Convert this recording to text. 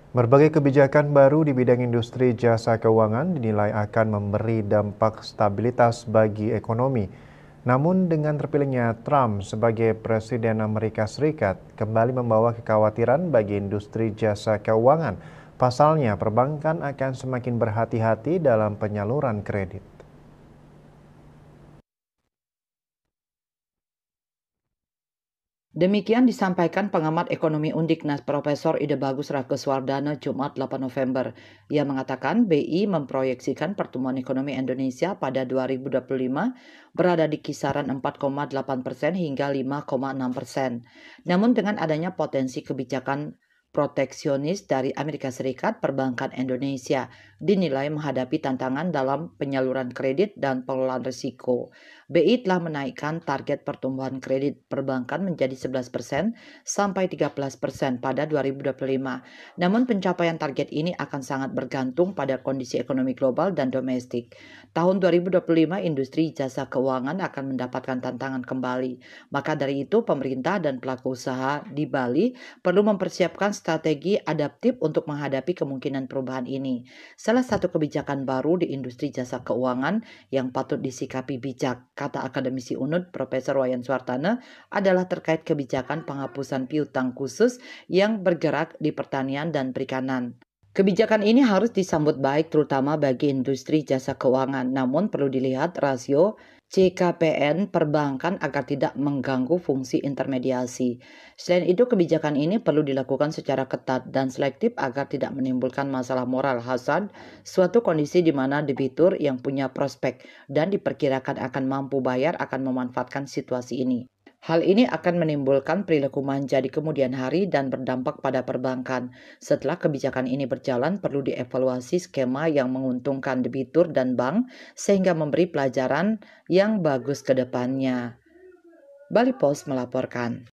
Berbagai kebijakan baru di bidang industri jasa keuangan dinilai akan memberi dampak stabilitas bagi ekonomi. Namun dengan terpilihnya Trump sebagai Presiden Amerika Serikat kembali membawa kekhawatiran bagi industri jasa keuangan. Pasalnya, perbankan akan semakin berhati-hati dalam penyaluran kredit. Demikian disampaikan pengamat ekonomi Undiknas Profesor Ide Bagus Rakeswardana Jumat 8 November. Ia mengatakan BI memproyeksikan pertumbuhan ekonomi Indonesia pada 2025 berada di kisaran 4,8% hingga 5,6%. Namun dengan adanya potensi kebijakan proteksionis dari Amerika Serikat, perbankan Indonesia dinilai menghadapi tantangan dalam penyaluran kredit dan pengelolaan risiko. BI telah menaikkan target pertumbuhan kredit perbankan menjadi 11% sampai 13% pada 2025. Namun pencapaian target ini akan sangat bergantung pada kondisi ekonomi global dan domestik. Tahun 2025 industri jasa keuangan akan mendapatkan tantangan kembali. Maka dari itu pemerintah dan pelaku usaha di Bali perlu mempersiapkan strategi adaptif untuk menghadapi kemungkinan perubahan ini. Salah satu kebijakan baru di industri jasa keuangan yang patut disikapi bijak, kata akademisi UNUD Profesor Wayan Suartana, adalah terkait kebijakan penghapusan piutang khusus yang bergerak di pertanian dan perikanan. Kebijakan ini harus disambut baik terutama bagi industri jasa keuangan, namun perlu dilihat rasio CKPN perbankan agar tidak mengganggu fungsi intermediasi. Selain itu, kebijakan ini perlu dilakukan secara ketat dan selektif agar tidak menimbulkan masalah moral hasad, suatu kondisi di mana debitur yang punya prospek dan diperkirakan akan mampu bayar akan memanfaatkan situasi ini. Hal ini akan menimbulkan perilaku manja di kemudian hari dan berdampak pada perbankan. Setelah kebijakan ini berjalan, perlu dievaluasi skema yang menguntungkan debitur dan bank sehingga memberi pelajaran yang bagus ke depannya. Bali Post melaporkan.